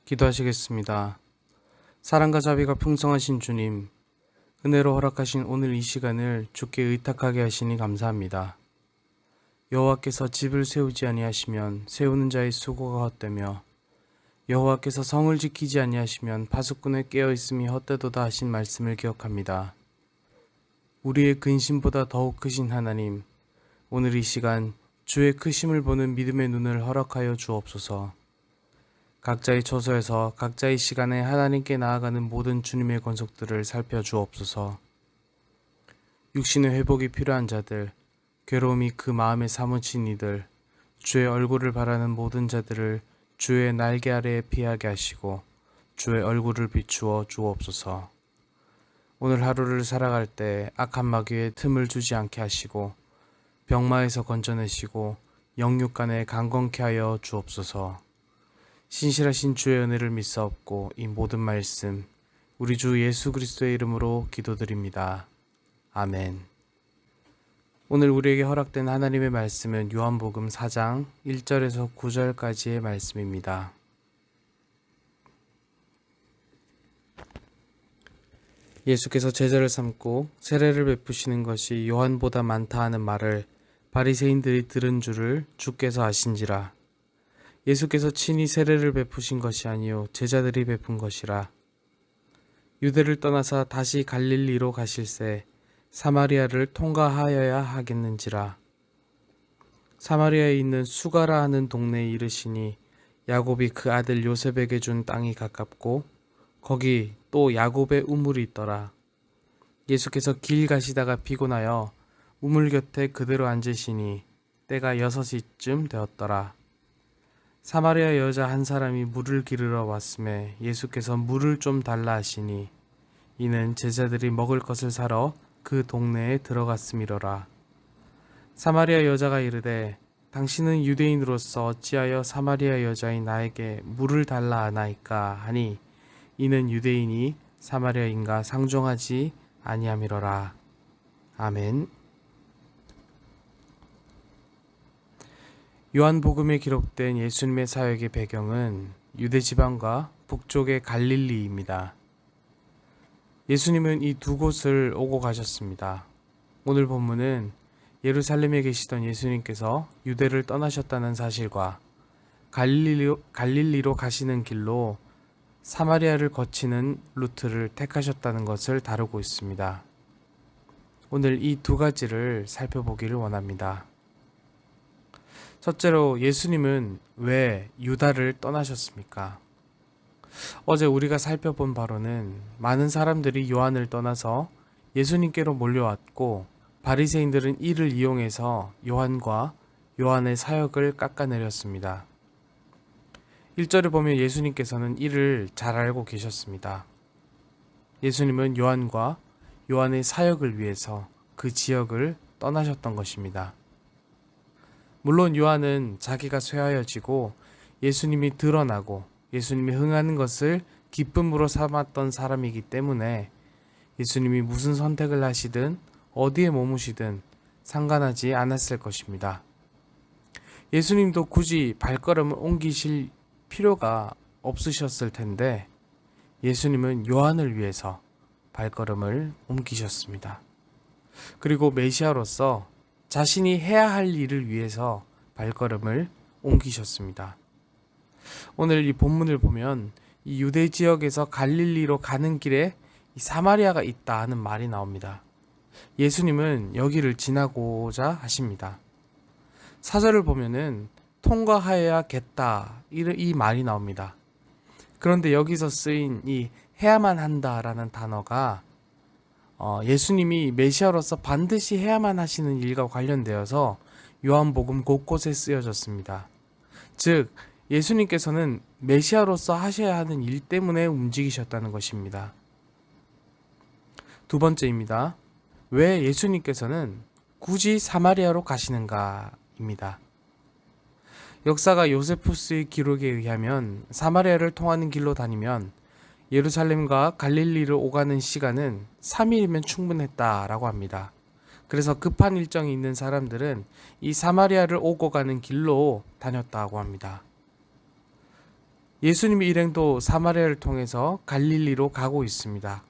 기도하시겠습니다. 사랑과 자비가 풍성하신 주님, 은혜로 허락하신 오늘 이 시간을 주께 의탁하게 하시니 감사합니다. 여호와께서 집을 세우지 아니하시면 세우는 자의 수고가 헛되며 여호와께서 성을 지키지 아니하시면 파수꾼의 깨어있음이 헛되도다 하신 말씀을 기억합니다. 우리의 근심보다 더욱 크신 하나님, 오늘 이 시간 주의 크심을 보는 믿음의 눈을 허락하여 주옵소서. 각자의 처소에서 각자의 시간에 하나님께 나아가는 모든 주님의 권속들을 살펴주옵소서. 육신의 회복이 필요한 자들, 괴로움이 그 마음에 사무친 이들, 주의 얼굴을 바라는 모든 자들을 주의 날개 아래에 피하게 하시고 주의 얼굴을 비추어 주옵소서. 오늘 하루를 살아갈 때 악한 마귀에 틈을 주지 않게 하시고 병마에서 건져내시고 영육간에 강건케 하여 주옵소서. 신실하신 주의 은혜를 믿사옵고 이 모든 말씀 우리 주 예수 그리스도의 이름으로 기도드립니다. 아멘. 오늘 우리에게 허락된 하나님의 말씀은 요한복음 4장 1절에서 9절까지의 말씀입니다. 예수께서 제자를 삼고 세례를 베푸시는 것이 요한보다 많다 하는 말을 바리새인들이 들은 줄을 주께서 아신지라. 예수께서 친히 세례를 베푸신 것이 아니요 제자들이 베푼 것이라. 유대를 떠나사 다시 갈릴리로 가실새 사마리아를 통과하여야 하겠는지라. 사마리아에 있는 수가라 하는 동네에 이르시니 야곱이 그 아들 요셉에게 준 땅이 가깝고 거기 또 야곱의 우물이 있더라. 예수께서 길 가시다가 피곤하여 우물 곁에 그대로 앉으시니 때가 6시쯤 되었더라. 사마리아 여자 한 사람이 물을 기르러 왔음에 예수께서 물을 좀 달라 하시니 이는 제자들이 먹을 것을 사러 그 동네에 들어갔음이로라. 사마리아 여자가 이르되 당신은 유대인으로서 어찌하여 사마리아 여자인 나에게 물을 달라 하나이까 하니 이는 유대인이 사마리아인과 상종하지 아니함이로라. 아멘. 요한복음에 기록된 예수님의 사역의 배경은 유대 지방과 북쪽의 갈릴리입니다. 예수님은 이 두 곳을 오고 가셨습니다. 오늘 본문은 예루살렘에 계시던 예수님께서 유대를 떠나셨다는 사실과 갈릴리로 가시는 길로 사마리아를 거치는 루트를 택하셨다는 것을 다루고 있습니다. 오늘 이 두 가지를 살펴보기를 원합니다. 첫째로 예수님은 왜 유다를 떠나셨습니까? 어제 우리가 살펴본 바로는 많은 사람들이 요한을 떠나서 예수님께로 몰려왔고 바리새인들은 이를 이용해서 요한과 요한의 사역을 깎아내렸습니다. 1절을 보면 예수님께서는 이를 잘 알고 계셨습니다. 예수님은 요한과 요한의 사역을 위해서 그 지역을 떠나셨던 것입니다. 물론 요한은 자기가 쇠하여지고 예수님이 드러나고 예수님이 흥하는 것을 기쁨으로 삼았던 사람이기 때문에 예수님이 무슨 선택을 하시든 어디에 머무시든 상관하지 않았을 것입니다. 예수님도 굳이 발걸음을 옮기실 필요가 없으셨을 텐데 예수님은 요한을 위해서 발걸음을 옮기셨습니다. 그리고 메시아로서 자신이 해야 할 일을 위해서 발걸음을 옮기셨습니다. 오늘 이 본문을 보면 이 유대 지역에서 갈릴리로 가는 길에 이 사마리아가 있다 하는 말이 나옵니다. 예수님은 여기를 지나고자 하십니다. 4절을 보면은 통과하여야겠다 이 말이 나옵니다. 그런데 여기서 쓰인 이 해야만 한다라는 단어가 예수님이 메시아로서 반드시 해야만 하시는 일과 관련되어서 요한복음 곳곳에 쓰여졌습니다. 즉 예수님께서는 메시아로서 하셔야 하는 일 때문에 움직이셨다는 것입니다. 두 번째입니다. 왜 예수님께서는 굳이 사마리아로 가시는가입니다. 역사가 요세푸스의 기록에 의하면 사마리아를 통하는 길로 다니면 예루살렘과 갈릴리를 오가는 시간은 3일이면 충분했다라고 합니다. 그래서 급한 일정이 있는 사람들은 이 사마리아를 오고 가는 길로 다녔다고 합니다. 예수님의 일행도 사마리아를 통해서 갈릴리로 가고 있습니다.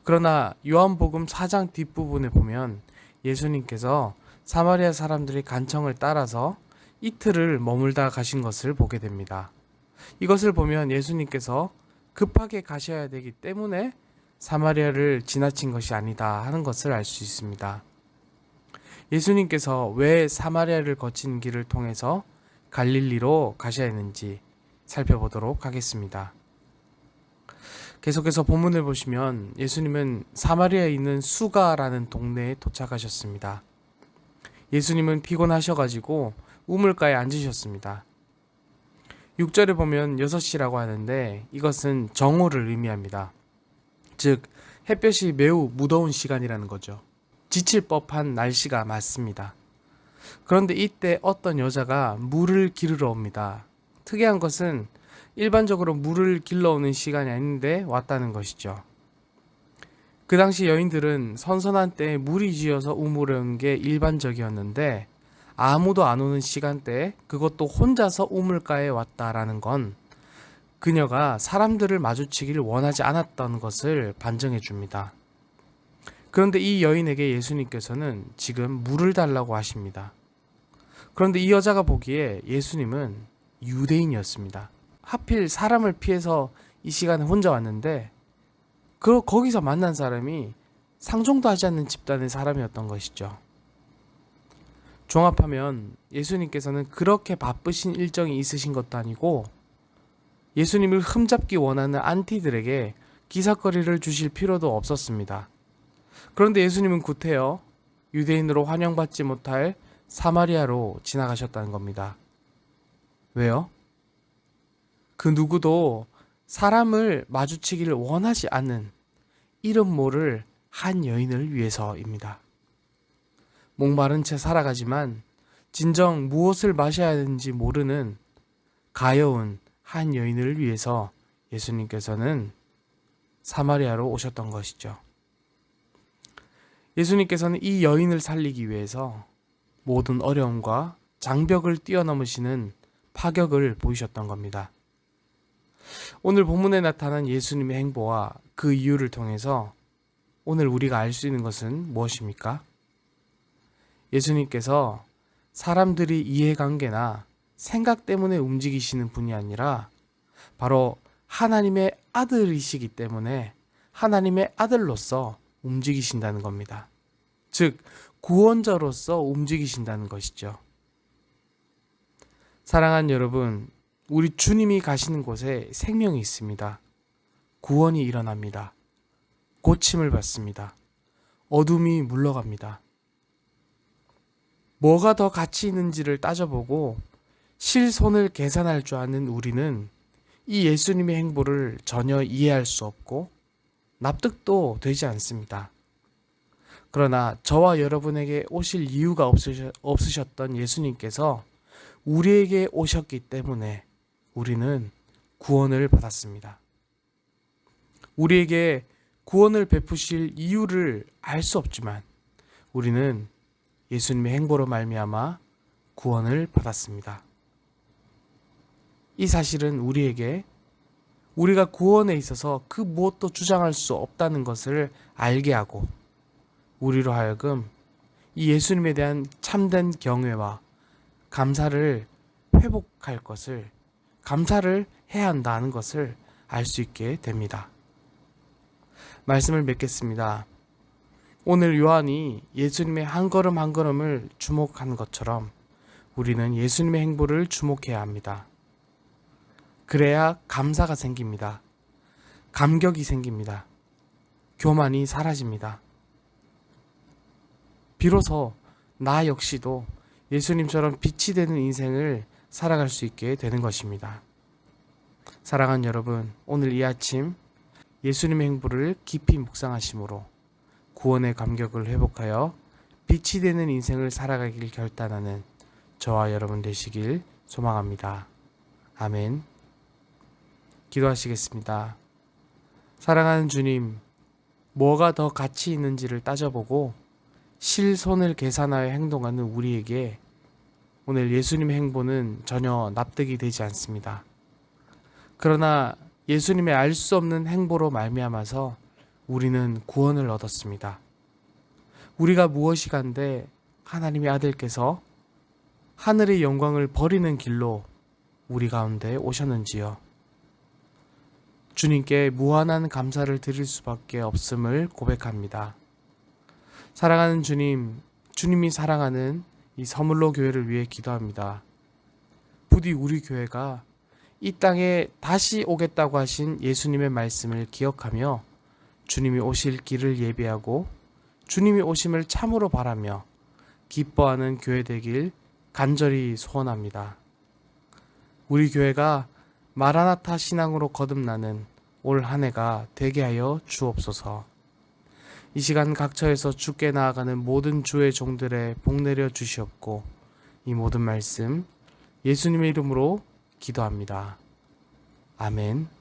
그러나 요한복음 4장 뒷부분에 보면 예수님께서 사마리아 사람들의 간청을 따라서 이틀을 머물다 가신 것을 보게 됩니다. 이것을 보면 예수님께서 급하게 가셔야 되기 때문에 사마리아를 지나친 것이 아니다 하는 것을 알 수 있습니다. 예수님께서 왜 사마리아를 거친 길을 통해서 갈릴리로 가셔야 했는지 살펴보도록 하겠습니다. 계속해서 본문을 보시면 예수님은 사마리아에 있는 수가라는 동네에 도착하셨습니다. 예수님은 피곤하셔가지고 우물가에 앉으셨습니다. 6절에 보면 6시라고 하는데 이것은 정오를 의미합니다. 즉 햇볕이 매우 무더운 시간이라는 거죠. 지칠 법한 날씨가 맞습니다. 그런데 이때 어떤 여자가 물을 기르러 옵니다. 특이한 것은 일반적으로 물을 길러오는 시간이 아닌데 왔다는 것이죠. 그 당시 여인들은 선선한 때에 물이 지어서 우물에 오는 게 일반적이었는데 아무도 안 오는 시간대에 그것도 혼자서 우물가에 왔다라는 건 그녀가 사람들을 마주치기를 원하지 않았던 것을 반증해 줍니다. 그런데 이 여인에게 예수님께서는 지금 물을 달라고 하십니다. 그런데 이 여자가 보기에 예수님은 유대인이었습니다. 하필 사람을 피해서 이 시간에 혼자 왔는데 거기서 만난 사람이 상종도 하지 않는 집단의 사람이었던 것이죠. 종합하면 예수님께서는 그렇게 바쁘신 일정이 있으신 것도 아니고 예수님을 흠잡기 원하는 안티들에게 기사거리를 주실 필요도 없었습니다. 그런데 예수님은 구태여 유대인으로 환영받지 못할 사마리아로 지나가셨다는 겁니다. 왜요? 그 누구도 사람을 마주치기를 원하지 않는 이름 모를 한 여인을 위해서입니다. 목마른 채 살아가지만 진정 무엇을 마셔야 하는지 모르는 가여운 한 여인을 위해서 예수님께서는 사마리아로 오셨던 것이죠. 예수님께서는 이 여인을 살리기 위해서 모든 어려움과 장벽을 뛰어넘으시는 파격을 보이셨던 겁니다. 오늘 본문에 나타난 예수님의 행보와 그 이유를 통해서 오늘 우리가 알 수 있는 것은 무엇입니까? 예수님께서 사람들이 이해관계나 생각 때문에 움직이시는 분이 아니라 바로 하나님의 아들이시기 때문에 하나님의 아들로서 움직이신다는 겁니다. 즉, 구원자로서 움직이신다는 것이죠. 사랑하는 여러분, 우리 주님이 가시는 곳에 생명이 있습니다. 구원이 일어납니다. 고침을 받습니다. 어둠이 물러갑니다. 뭐가 더 가치 있는지를 따져보고 실손을 계산할 줄 아는 우리는 이 예수님의 행보를 전혀 이해할 수 없고 납득도 되지 않습니다. 그러나 저와 여러분에게 오실 이유가 없으셨던 예수님께서 우리에게 오셨기 때문에 우리는 구원을 받았습니다. 우리에게 구원을 베푸실 이유를 알 수 없지만 우리는 예수님의 행보로 말미암아 구원을 받았습니다. 이 사실은 우리에게 우리가 구원에 있어서 그 무엇도 주장할 수 없다는 것을 알게 하고 우리로 하여금 이 예수님에 대한 참된 경외와 감사를 회복할 것을 감사를 해야 한다는 것을 알 수 있게 됩니다. 말씀을 맺겠습니다. 오늘 요한이 예수님의 한 걸음 한 걸음을 주목한 것처럼 우리는 예수님의 행보를 주목해야 합니다. 그래야 감사가 생깁니다. 감격이 생깁니다. 교만이 사라집니다. 비로소 나 역시도 예수님처럼 빛이 되는 인생을 살아갈 수 있게 되는 것입니다. 사랑하는 여러분, 오늘 이 아침 예수님의 행보를 깊이 묵상하심으로 구원의 감격을 회복하여 빛이 되는 인생을 살아가길 결단하는 저와 여러분 되시길 소망합니다. 아멘. 기도하시겠습니다. 사랑하는 주님, 뭐가 더 가치 있는지를 따져보고 실손을 계산하여 행동하는 우리에게 오늘 예수님의 행보는 전혀 납득이 되지 않습니다. 그러나 예수님의 알 수 없는 행보로 말미암아서 우리는 구원을 얻었습니다. 우리가 무엇이간데 하나님의 아들께서 하늘의 영광을 버리는 길로 우리 가운데 오셨는지요. 주님께 무한한 감사를 드릴 수밖에 없음을 고백합니다. 사랑하는 주님, 주님이 사랑하는 이 서물로 교회를 위해 기도합니다. 부디 우리 교회가 이 땅에 다시 오겠다고 하신 예수님의 말씀을 기억하며 주님이 오실 길을 예비하고 주님이 오심을 참으로 바라며 기뻐하는 교회 되길 간절히 소원합니다. 우리 교회가 마라나타 신앙으로 거듭나는 올 한 해가 되게 하여 주옵소서. 이 시간 각처에서 주께 나아가는 모든 주의 종들의 복 내려 주시옵고 이 모든 말씀 예수님의 이름으로 기도합니다. 아멘.